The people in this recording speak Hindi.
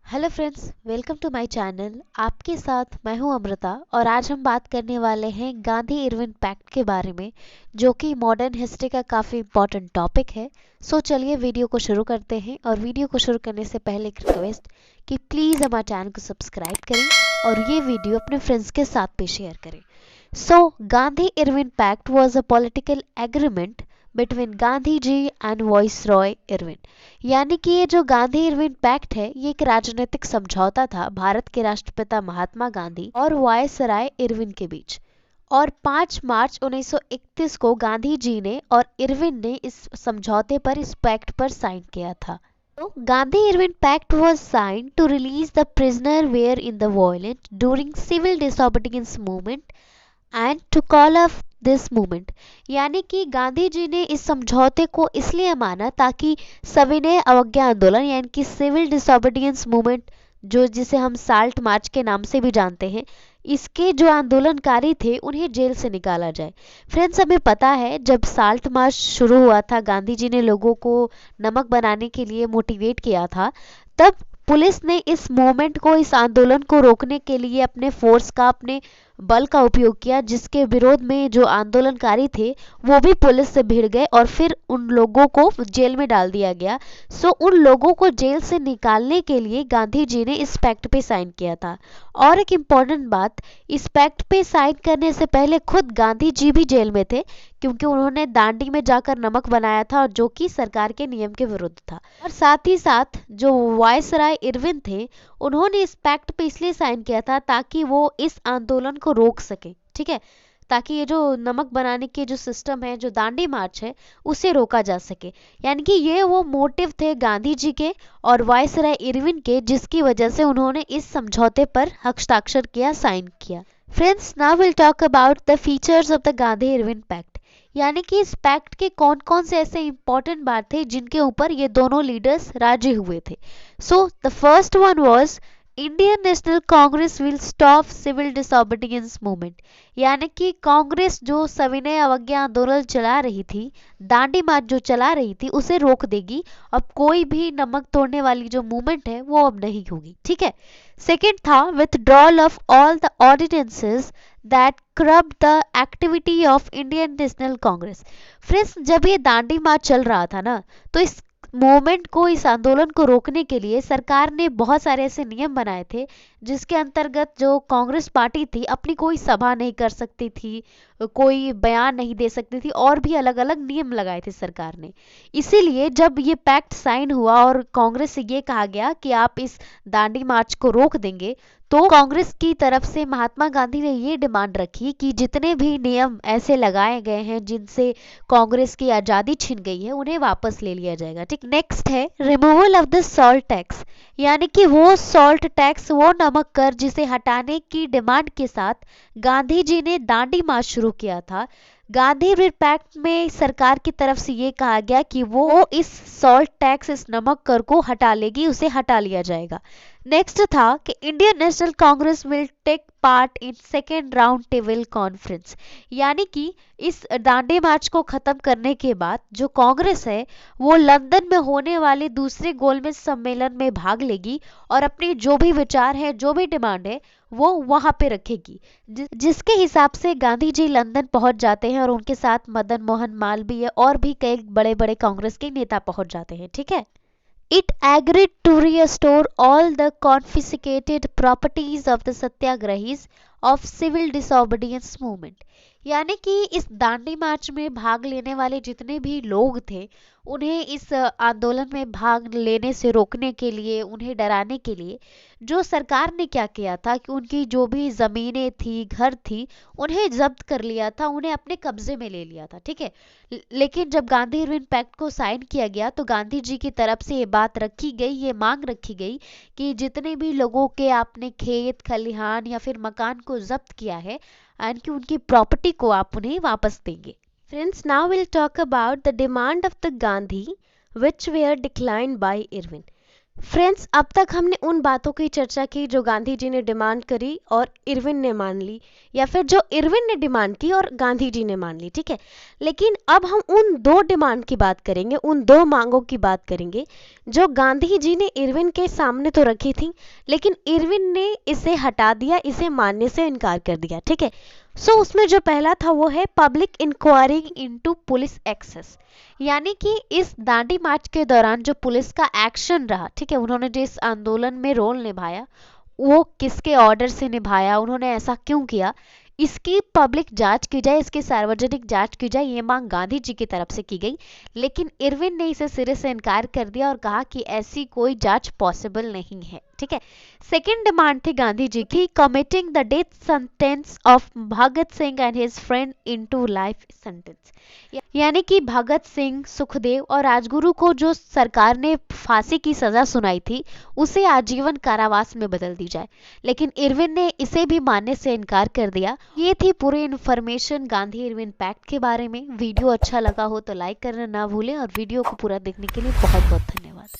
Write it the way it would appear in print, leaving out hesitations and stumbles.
Hello friends, welcome to my channel. आपके साथ मैं हूं अमृता और आज हम बात करने वाले हैं गांधी इरविन पैक्ट के बारे में, जो कि मॉडर्न हिस्ट्री का काफ़ी इम्पोर्टेंट टॉपिक है। सो चलिए वीडियो को शुरू करते हैं। और वीडियो को शुरू करने से पहले एक रिक्वेस्ट कि प्लीज़ हमारे चैनल को सब्सक्राइब करें और ये वीडियो अपने फ्रेंड्स के साथ भी शेयर करें। So Gandhi Irwin pact was a political agreement between Gandhi ji and viceroy Irwin. यानी कि ये जो गांधी इरविन पैक्ट है, ये एक राजनीतिक समझौता था भारत के राष्ट्रपिता महात्मा गांधी और वायसराय इरविन के बीच। और 5 मार्च 1931 को गांधी जी ने और इरविन ने इस समझौते पर, इस पैक्ट पर साइन किया था। तो Gandhi Irwin pact was signed to release the prisoner were in the violent during civil disobedience movement and to call off this movement. यानी कि गांधी जी ने इस समझौते को इसलिए माना ताकि सविनय अवज्ञा आंदोलन, यानी कि सिविल डिसोबीडियंस मूवमेंट, जो जिसे हम साल्ट मार्च के नाम से भी जानते हैं, इसके जो आंदोलनकारी थे उन्हें जेल से निकाला जाए। फ्रेंड्स, हमें पता है जब साल्ट मार्च शुरू हुआ था, गांधी जी ने लोगों को नमक बनाने के लिए मोटिवेट किया था, तब पुलिस ने इस मूवमेंट को, इस आंदोलन को रोकने के लिए अपने फोर्स का, अपने बल का उपयोग किया, जिसके विरोध में जो आंदोलनकारी थे वो भी पुलिस से भिड़ गए और फिर उन लोगों को जेल में डाल दिया गया। सो उन लोगों को जेल से निकालने के लिए गांधी जी ने इस पैक्ट पे साइन किया था। और एक इम्पॉर्टेंट बात, इस पैक्ट पे साइन करने से पहले खुद गांधी जी भी जेल में थे, क्योंकि उन्होंने दांडी में जाकर नमक बनाया था, जो कि सरकार के नियम के विरुद्ध था। और साथ ही साथ जो वायसराय इरविन थे, उन्होंने इस पैक्ट पे इसलिए साइन किया था ताकि वो इस आंदोलन को रोक सके, ठीक है, ताकि ये जो नमक बनाने के जो सिस्टम है, जो दांडी मार्च है, उसे रोका जा सके। यानी कि ये वो मोटिव थे गांधी जी के और वायसराय इरविन के, जिसकी वजह से उन्होंने इस समझौते पर हस्ताक्षर किया, साइन किया। Friends, now will talk about the features of the Gandhi Irwin pact. यानी कि इस पैक्ट के कौन कौन से ऐसे इंपॉर्टेंट बात थे जिनके ऊपर ये दोनों लीडर्स राजी हुए थे। So the first one was Indian national Congress will stop civil disobedience movement. यानी कि कांग्रेस जो सविनय अवज्ञा आंदोलन चला रही थी, दांडी मार्च जो चला रही थी, उसे रोक देगी। अब कोई भी नमक तोड़ने वाली जो मूवमेंट है वो अब नहीं होगी, ठीक है। सेकेंड था withdrawal of all the ordinances that curb the activity of Indian national Congress. Friends, जब ये दांडी मार्च चल रहा था ना, तो इस मूवमेंट को, इस आंदोलन को रोकने के लिए सरकार ने बहुत सारे ऐसे नियम बनाए थे, जिसके अंतर्गत जो कांग्रेस पार्टी थी अपनी कोई सभा नहीं कर सकती थी, कोई बयान नहीं दे सकती थी, और भी अलग अलग नियम लगाए थे सरकार ने। इसीलिए जब ये पैक्ट साइन हुआ और कांग्रेस से ये कहा गया कि आप इस दांडी मार्च को रोक देंगे, तो कांग्रेस की तरफ से महात्मा गांधी ने ये डिमांड रखी कि जितने भी नियम ऐसे लगाए गए हैं जिनसे कांग्रेस की आज़ादी छिन गई है, उन्हें वापस ले लिया जाएगा, ठीक। नेक्स्ट है removal of the salt tax. यानी कि वो सॉल्ट टैक्स, वो नमक कर, जिसे हटाने की डिमांड के साथ गांधी जी ने दांडी मार्च शुरू किया था। गांधी पैक्ट में सरकार की तरफ से ये कहा गया कि वो इस सॉल्ट टैक्स, इस नमक कर को हटा लेगी, उसे हटा लिया जाएगा। नेक्स्ट था कि Indian national Congress will take part in second round table conference. यानी कि इस दांडी मार्च को खत्म करने के बाद जो कांग्रेस है वो लंदन में होने वाले दूसरे गोलमेज सम्मेलन में भाग लेगी और अपनी जो भी विचार है, जो भी डिमांड है, वो वहां पे रखेगी। जिसके हिसाब से गांधी जी लंदन पहुंच जाते हैं और उनके साथ मदन मोहन मालवीय और भी कई बड़े बड़े कांग्रेस के नेता पहुंच जाते हैं, ठीक है। It agreed to restore all the confiscated properties of the satyagrahis of civil disobedience movement। यानी कि इस दांडी मार्च में भाग लेने वाले जितने भी लोग थे, उन्हें इस आंदोलन में भाग लेने से रोकने के लिए, उन्हें डराने के लिए, जो सरकार ने क्या किया था कि उनकी जो भी जमीनें थी, घर थी, उन्हें जब्त कर लिया था, उन्हें अपने कब्जे में ले लिया था, ठीक है। लेकिन जब गांधी इरविन पैक्ट को साइन किया गया तो गांधी जी की तरफ से ये बात रखी गई, ये मांग रखी गई कि जितने भी लोगों के आपने खेत खलिहान या फिर मकान को जब्त किया है, एंड कि उनकी प्रॉपर्टी को आप उन्हें वापस देंगे। Friends, now will talk about the demand of the Gandhi which were declined by Irwin. Friends, अब तक हमने उन बातों की चर्चा की जो गांधी जी ने डिमांड करी और इरविन ने मान ली, या फिर जो इरविन ने डिमांड की और गांधी जी ने मान ली, ठीक है। लेकिन अब हम उन दो डिमांड की बात करेंगे, उन दो मांगों की बात करेंगे जो गांधी जी ने इरविन के सामने तो रखी थी, लेकिन इरविन ने इसे हटा दिया, इसे मानने से इनकार कर दिया। ठीक है। उसमें जो पहला था वो है public inquiry into police excess, यानी कि इस दांडी मार्च के दौरान जो पुलिस का एक्शन रहा, ठीक है, उन्होंने जिस आंदोलन में रोल निभाया वो किसके ऑर्डर से निभाया, उन्होंने ऐसा क्यों किया, इसकी पब्लिक जांच की जाए, इसकी सार्वजनिक जांच की जाए, ये मांग गांधी जी की तरफ से की गई। लेकिन इरविन ने इसे सिरे से इनकार कर दिया और कहा कि ऐसी कोई जांच पॉसिबल नहीं है। ठीक है। सेकेंड डिमांड थी गांधी जी की committing the death sentence of Bhagat Singh and his friend into life sentence, यानी कि भगत सिंह, सुखदेव और राजगुरु को जो सरकार ने फांसी की सजा सुनाई थी उसे आजीवन कारावास में बदल दी जाए। लेकिन इरविन ने इसे भी मानने से इनकार कर दिया। ये थी पूरी इन्फॉर्मेशन गांधी इरविन पैक्ट के बारे में। वीडियो अच्छा लगा हो तो लाइक करना ना भूलें और वीडियो को पूरा देखने के लिए बहुत बहुत धन्यवाद।